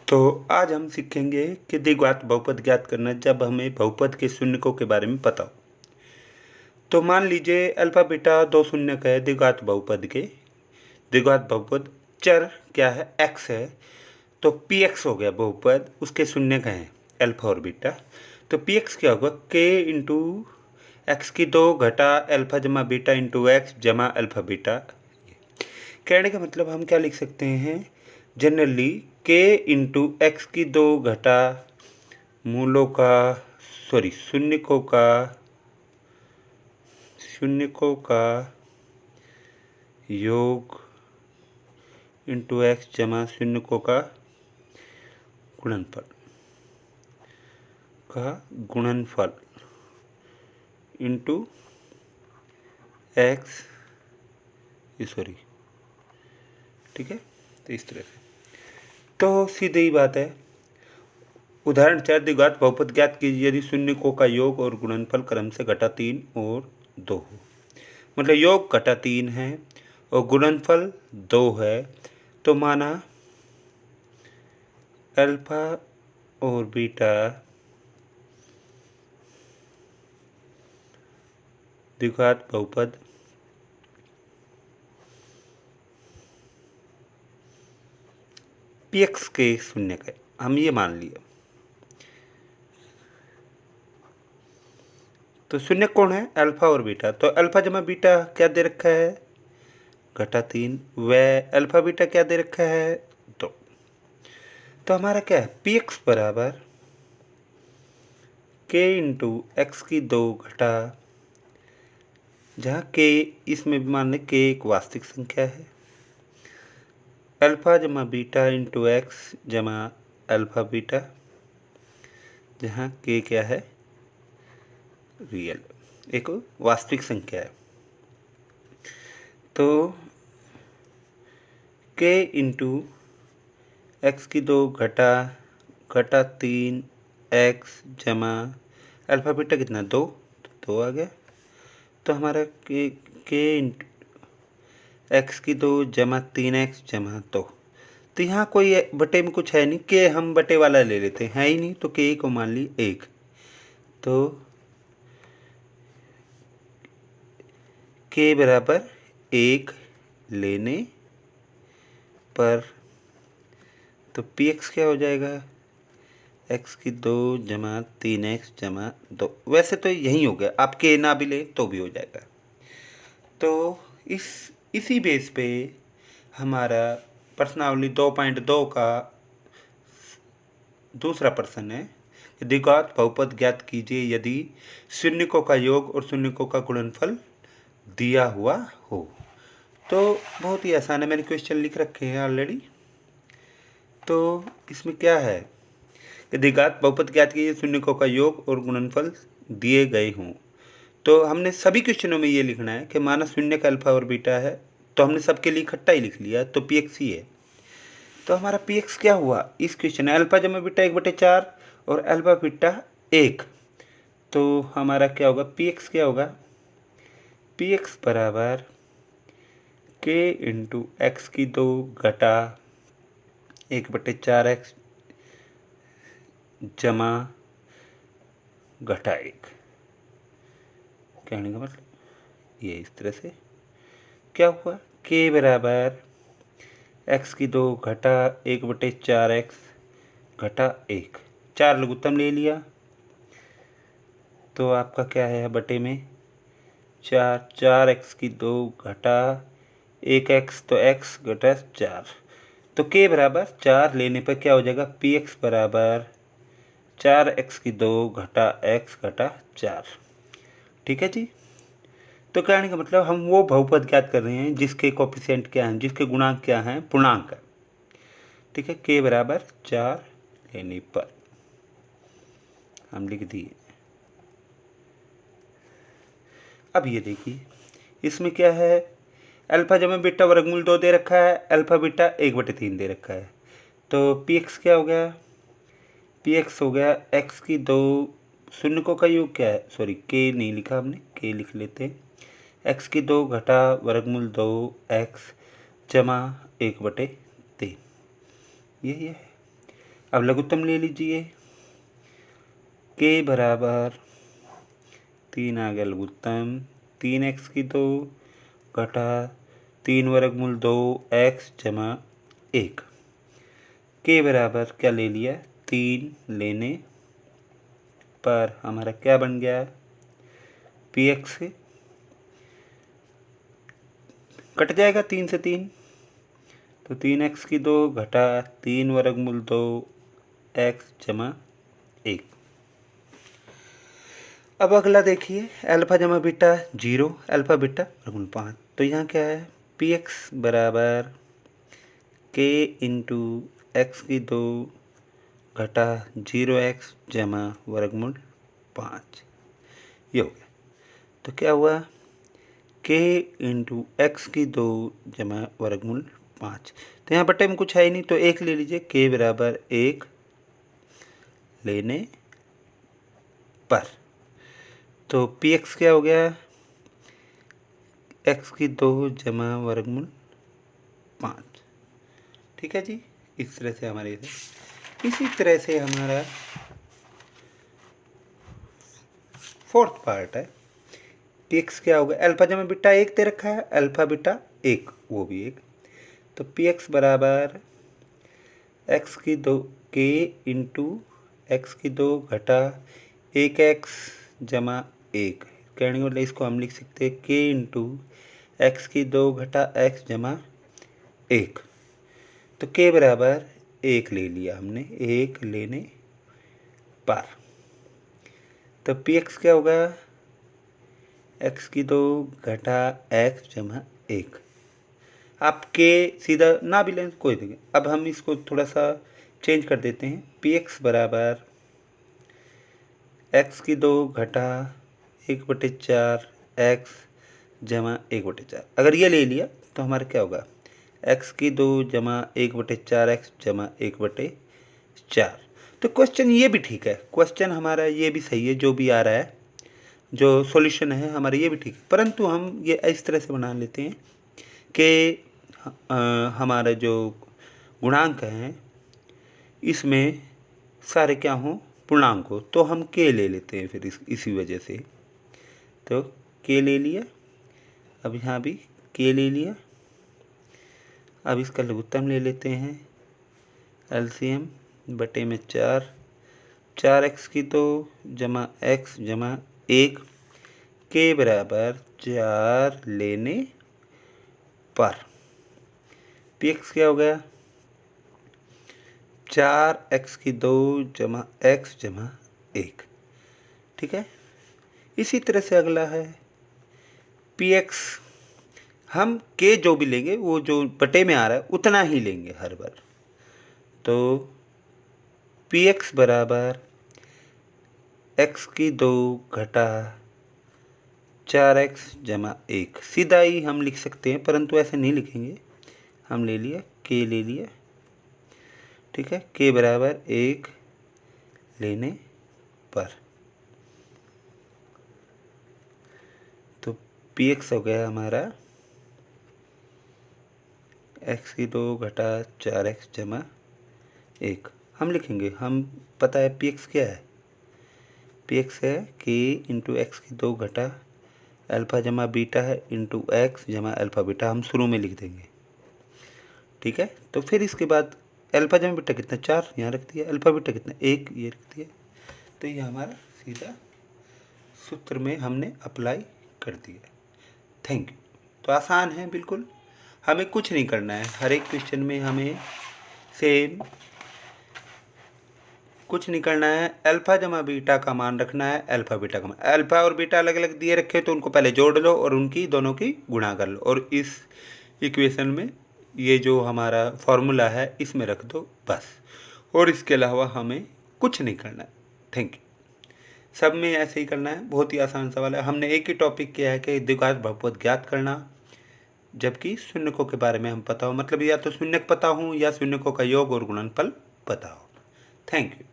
तो आज हम सीखेंगे कि द्विघात बहुपद ज्ञात करना जब हमें बहुपद के शून्यकों के बारे में पता हो। तो मान लीजिए अल्फा बीटा दो शून्यक है द्विघात बहुपद के। द्विघात बहुपद चर क्या है, एक्स है, तो पी एक्स हो गया बहुपद, उसके शून्यक हैं अल्फा और बीटा। तो पी एक्स क्या होगा, के इंटू एक्स की दो घटा अल्फा जमा बीटा इंटू एक्स जमा अल्फा बीटा। कहने का मतलब हम क्या लिख सकते हैं, जनरली के इंटू एक्स की दो घटा मूलों का शून्यकों का योग इंटू एक्स जमा शून्यकों का गुणनफल इंटू एक्स, ठीक है। तो इस तरह से तो सीधी ही बात है। उदाहरण 4, द्विघात बहुपद ज्ञात कीजिए यदि शून्यकों का योग और गुणनफल क्रम से घटा 3 और 2 हो। मतलब योग घटा 3 है और गुणनफल 2 है, तो माना अल्फा और बीटा द्विघात बहुपद पी एक्स के शून्यक है, हम ये मान लिए। तो शून्यक कौन है, अल्फा और बीटा। तो अल्फा जमा बीटा क्या दे रखा है, घटा 3, व अल्फा बीटा क्या दे रखा है, 2। तो हमारा क्या है, पी एक्स बराबर के इंटू एक्स की 2 घटा, जहाँ के इसमें भी मान लें के एक वास्तविक संख्या है, अल्फा जमा बीटा इंटू एक्स जमा अल्फा बीटा, जहाँ के क्या है, रियल, एक वास्तविक संख्या है। तो के इंटू एक्स की 2 घटा 3 एक्स जमा अल्फा बीटा कितना, 2, तो 2 आ गया। तो हमारा के इंटू एक्स की 2 जमा 3 एक्स जमा 2। तो यहाँ कोई बटे में कुछ है नहीं, के हम बटे वाला ले लेते हैं, ही नहीं, तो के को मान ली 1। तो के बराबर 1 लेने पर तो पी एक्स क्या हो जाएगा, एक्स की 2 जमा 3 एक्स जमा 2। वैसे तो यही हो गया, आप के ना भी ले तो भी हो जाएगा। तो इसी बेस पे हमारा प्रश्नावली 2.2 का दूसरा प्रश्न है, द्विघात बहुपद ज्ञात कीजिए यदि शून्यकों का योग और शून्यकों का गुणनफल दिया हुआ हो। तो बहुत ही आसान है, मैंने क्वेश्चन लिख रखे हैं ऑलरेडी। तो इसमें क्या है कि द्विघात बहुपद ज्ञात कीजिए शून्यकों का योग और गुणनफल दिए गए हों। तो हमने सभी क्वेश्चनों में ये लिखना है कि माना शून्यक अल्फा और बीटा है, तो हमने सबके लिए इकट्ठा ही लिख लिया, तो पी एक्स ही है। तो हमारा पी एक्स क्या हुआ इस क्वेश्चन में, अल्फा जमा बीटा 1/4 और अल्फा बीटा 1। तो हमारा क्या होगा, पी एक्स क्या होगा, पी एक्स बराबर के इंटू एक्स की 2 घटा 1/4 एक्स जमा घटा 1। कहने का मतलब ये इस तरह से क्या हुआ, के बराबर एक्स की 2 घटा 1/4 एक्स घटा 1, 4 लघुत्तम ले लिया, तो आपका क्या है बटे में 4 एक्स की 2 घटा 1 एक्स, तो एक्स घटा 4। तो के बराबर 4 लेने पर क्या हो जाएगा, पी एक्स बराबर 4 एक्स की 2 घटा एक्स घटा 4। ठीक है जी। तो कहने का मतलब हम वो बहुपद ज्ञात कर रहे हैं जिसके कोफिशिएंट क्या हैं, जिसके गुणांक क्या हैं, पूर्णांक है। ठीक है, के बराबर 4 लेने पर हम लिख दिए। अब ये देखिए इसमें क्या है, अल्फा जमा बीटा वर्गमूल 2 दे रखा है, अल्फा बीटा 1/3 दे रखा है। तो पी एक्स क्या हो गया, पी एक्स हो गया एक्स की 2, शून्यकों का योग क्या है, के नहीं लिखा हमने, के लिख लेते हैं, एक्स की 2 घटा वर्गमूल 2 एक्स जमा 1/3, यही है। अब लघुत्तम ले लीजिए, के बराबर 3 आ गया लघुत्तम, 3x की 2 घटा 3 वर्गमूल 2x जमा 1, के बराबर क्या ले लिया 3 लेने पर हमारा क्या बन गया px से कट जाएगा 3 से 3, तो 3x की 2 घटा 3 वर्गमूल 2x जमा 1। अब अगला देखिए, अल्फा जमा बीटा 0, अल्फा बीटा वर्गमूल 5, तो यहाँ क्या है px बराबर k इंटू एक्स की 2 घटा 0x जमा वर्गमूल 5, ये हो गया। तो क्या हुआ k इंटू एक्स की 2 जमा वर्गमूल 5, तो यहाँ बटे में कुछ है ही नहीं, तो 1 ले लीजिए, k बराबर 1 लेने पर, तो px क्या हो गया x की 2 जमा वर्गमूल 5। ठीक है जी, इस तरह से हमारे इसी तरह से हमारा फोर्थ पार्ट है। px क्या होगा, अल्फा जमा बीटा 1 दे रखा है, अल्फा बीटा 1 वो भी 1, तो px बराबर x की 2 k इंटू एक्स की 2 घटा 1x जमा 1, कहने वाले इसको हम लिख सकते हैं k इंटू एक्स की 2 घटा x जमा 1, तो k बराबर 1 ले लिया हमने, 1 लेने पर, तो px क्या होगा x की 2 घटा x जमा 1, आप k सीधा ना भी लें कोई नहीं। अब हम इसको थोड़ा सा चेंज कर देते हैं, px बराबर x की 2 घटा 1/4 x जमा 1/4, अगर ये ले लिया तो हमारा क्या होगा x की 2 जमा 1/4 x जमा 1/4। तो क्वेश्चन ये भी ठीक है, क्वेश्चन हमारा ये भी सही है, जो भी आ रहा है, जो सॉल्यूशन है हमारा ये भी ठीक है, परंतु हम ये इस तरह से बना लेते हैं कि हमारा जो गुणांक हैं इसमें सारे क्या हों पूर्णांक हो, तो हम k ले लेते हैं फिर इसी वजह से, तो k ले लिया, अब यहाँ भी k ले लिया। अब इसका लघुत्तम ले लेते हैं, एलसीएम बटे में 4x की 2 जमा x जमा 1, k बराबर 4 लेने पर, px क्या हो गया 4x की 2 जमा x जमा 1। ठीक है, इसी तरह से अगला है px, हम k जो भी लेंगे वो जो बटे में आ रहा है उतना ही लेंगे हर बार, तो px बराबर x की 2 घटा 4x जमा 1, सीधा ही हम लिख सकते हैं, परंतु ऐसे नहीं लिखेंगे, हम ले लिया k ले लिया। ठीक है, k बराबर 1 लेने पर, तो px हो गया हमारा x की 2 घटा 4x जमा 1, हम लिखेंगे, हम पता है px क्या है, px है k इंटू एक्स की 2 घटा अल्फ़ा जमा बीटा है इंटू एक्स जमा अल्फ़ा बीटा, हम शुरू में लिख देंगे। ठीक है, तो फिर इसके बाद अल्फ़ा जमा बीटा कितना 4 यहाँ रख दिया, अल्फ़ा बीटा कितना 1 ये रख दिया, तो ये हमारा सीधा सूत्र में हमने अप्लाई कर दिया। Thank you. तो आसान है बिल्कुल, हमें कुछ नहीं करना है, हर एक क्वेश्चन में हमें सेम कुछ नहीं करना है, अल्फ़ा जमा बीटा का मान रखना है, अल्फ़ा बीटा का मान, अल्फ़ा और बीटा अलग अलग दिए रखे तो उनको पहले जोड़ लो और उनकी दोनों की गुणा कर लो, और इस इक्वेशन में ये जो हमारा फॉर्मूला है इसमें रख दो बस, और इसके अलावा हमें कुछ नहीं करना है। Thank you. सब में ऐसे ही करना है, बहुत ही आसान सवाल है। हमने एक ही टॉपिक किया है कि द्विघात बहुपद ज्ञात करना, जबकि शून्यकों के बारे में हम पता हो, मतलब या तो शून्यक पता हो या शून्यकों का योग और गुणनफल पता हो। Thank you.